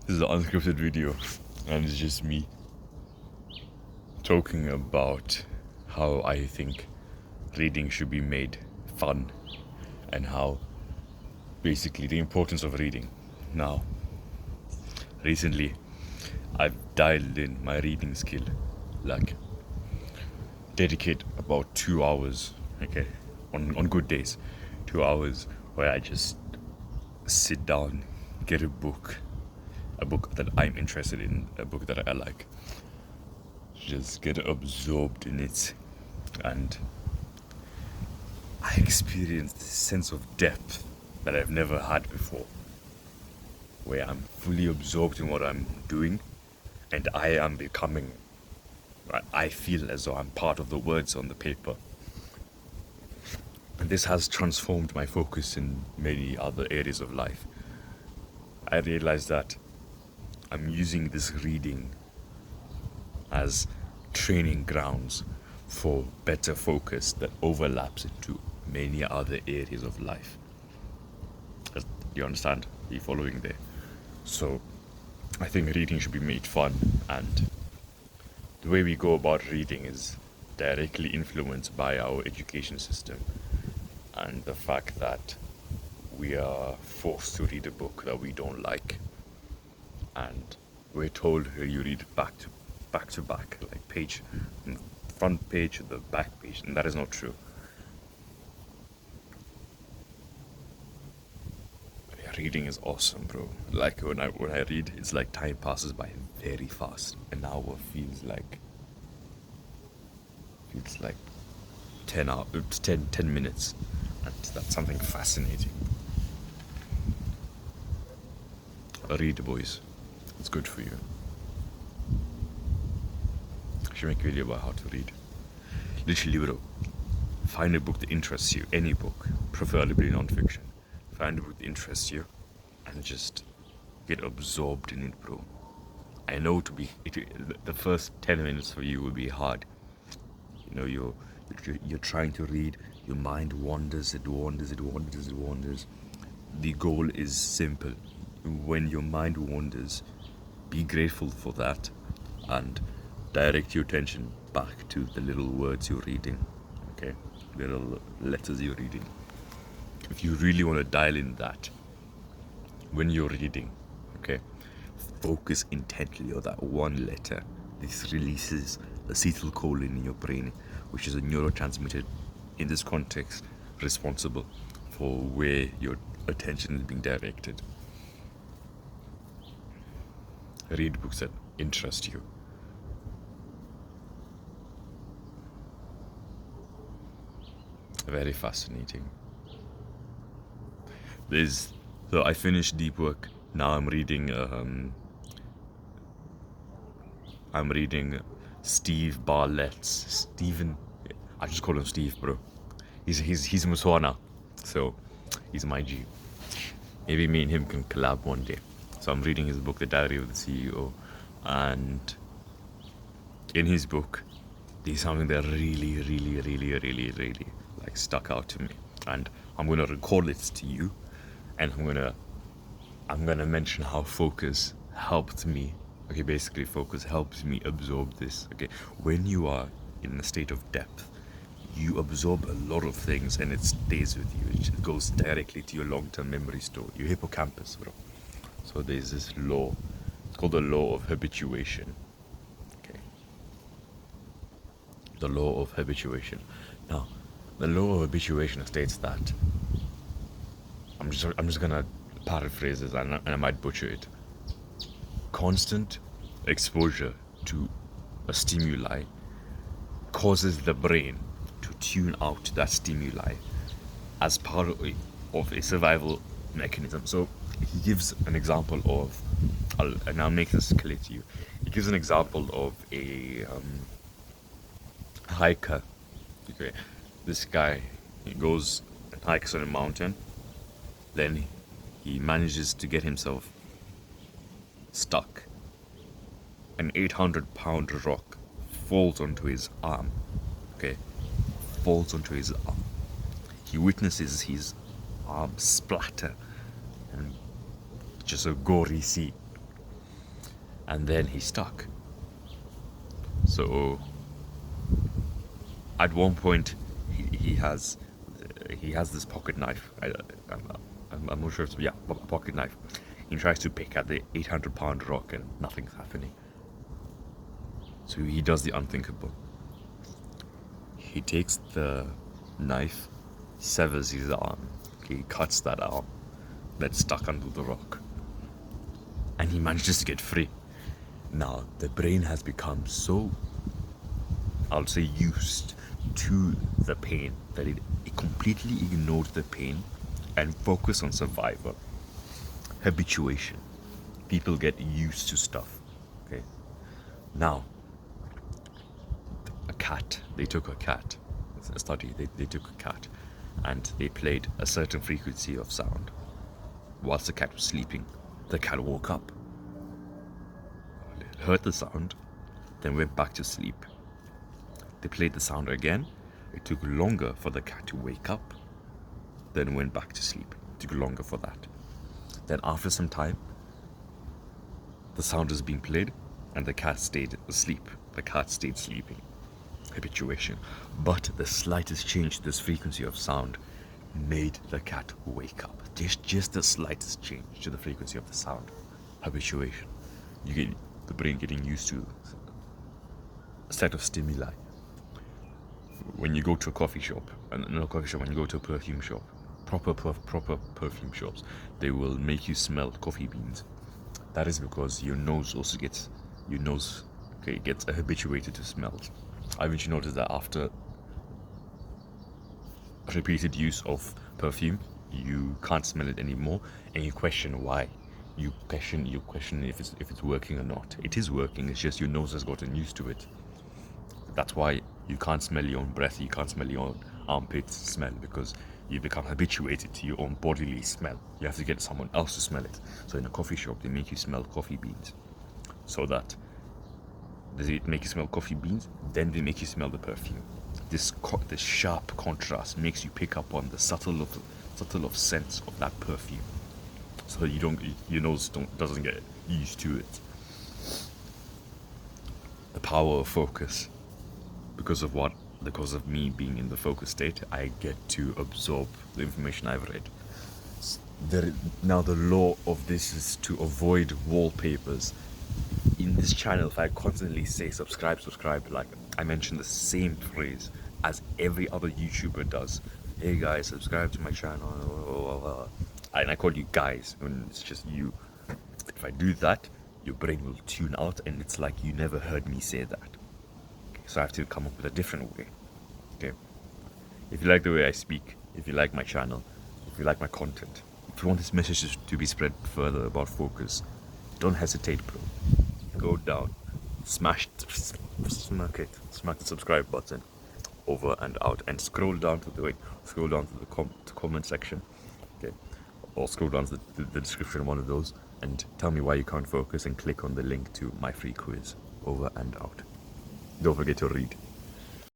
This is an unscripted video, and it's just me talking about how I think reading should be made fun and how basically the importance of reading. Now, recently I've dialed in my reading skill, like dedicate about 2 hours, okay, on good days, 2 hours where I just sit down, get a book that I'm interested in, a book that I like, just get absorbed in it, and I experience this sense of depth that I've never had before, where I'm fully absorbed in what I'm doing, and I feel as though I'm part of the words on the paper. And this has transformed my focus in many other areas of life. I realized that I'm using this reading as training grounds for better focus that overlaps into many other areas of life. Do you understand? Are you following there? So I think reading should be made fun, and the way we go about reading is directly influenced by our education system and the fact that we are forced to read a book that we don't like, and we're told you read back to back, like page, front page to the back page, and that is not true. Reading is awesome, bro. Like when I read, it's like time passes by very fast. An hour feels like 10 minutes, and that's something fascinating. Read, boys. It's good for you. I should make a video about how to read. Literally, bro. Find a book that interests you. Any book, preferably non-fiction. Find a book that interests you, and just get absorbed in it, bro. I know the first 10 minutes for you will be hard. You know, you're trying to read. Your mind wanders. It wanders. The goal is simple. When your mind wanders, be grateful for that and direct your attention back to the little words you're reading, okay? Little letters you're reading. If you really want to dial in that, when you're reading, okay, focus intently on that one letter. This releases acetylcholine in your brain, which is a neurotransmitter in this context responsible for where your attention is being directed. Read books that interest you. Very fascinating. So I finished Deep Work. Now I'm reading Steve Bartlett's I just call him Steve, bro. He's Muswana, so he's my G. Maybe me and him can collab one day. So I'm reading his book, The Diary of the CEO, and in his book, there's something that really like stuck out to me, and I'm gonna recall it to you, and I'm gonna mention how focus helped me. Okay, basically focus helps me absorb this. Okay, when you are in a state of depth, you absorb a lot of things and it stays with you. It goes directly to your long-term memory store, your hippocampus, bro. So there's this law. It's called the law of habituation. Okay. The law of habituation. Now, the law of habituation states that I'm just gonna paraphrase this, and I might butcher it. Constant exposure to a stimuli causes the brain to tune out that stimuli as part of a survival mechanism. So he gives an example of, and I'll make this clear to you. He gives an example of a hiker. Okay, this guy, he goes and hikes on a mountain. Then he manages to get himself stuck. An 800-pound rock falls onto his arm. Okay, falls onto his arm. He witnesses his arm splatter and just a gory scene. and then he's stuck. So at one point, he has this pocket knife. I'm not sure if it's, a pocket knife. He tries to pick at the 800-pound rock and nothing's happening. So he does the unthinkable. He takes the knife, severs his arm. He cuts that arm that's stuck under the rock, and he manages to get free. Now the brain has become so, I'll say, used to the pain that it completely ignored the pain and focused on survival. Habituation. People get used to stuff. Okay. Now, they took a cat. It's a study. They took a cat and they played a certain frequency of sound. Whilst the cat was sleeping, the cat woke up, heard the sound, then went back to sleep. They played the sound again. It took longer for the cat to wake up, then went back to sleep. It took longer for that. Then after some time, the sound was being played and the cat stayed asleep. The cat stayed sleeping. Habituation. But the slightest change to this frequency of sound made the cat wake up. Just the slightest change to the frequency of the sound. Habituation. You get the brain getting used to a set of stimuli. When you go to a coffee shop, and not a coffee shop, when you go to a perfume shop, proper perfume shops, they will make you smell coffee beans. That is because your nose also gets habituated to smells. Haven't you noticed that after repeated use of perfume, you can't smell it anymore, and you question why? You question if it's working or not. It is working. It's just your nose has gotten used to it. That's why you can't smell your own breath. You can't smell your own armpits smell, because you become habituated to your own bodily smell. You have to get someone else to smell it. So in a coffee shop, they make you smell coffee beans, so that they make you smell coffee beans, then they make you smell the perfume. This sharp contrast makes you pick up on the subtle of sense of that perfume, so your nose doesn't get used to it. The power of focus. Because of me being in the focus state, I get to absorb the information I've read. Now the law of this is to avoid wallpapers. In this channel, if I constantly say subscribe, like I mention the same phrase as every other YouTuber does. Hey guys, subscribe to my channel. And I call you guys when it's just you. If I do that, your brain will tune out and it's like you never heard me say that. So I have to come up with a different way. Okay. If you like the way I speak, if you like my channel, if you like my content, if you want this message to be spread further about focus, don't hesitate, bro. Go down, smack the subscribe button, over and out, and scroll down to the comment section, okay, or scroll down to the description of one of those, and tell me why you can't focus, and click on the link to my free quiz. Over and out. Don't forget to read.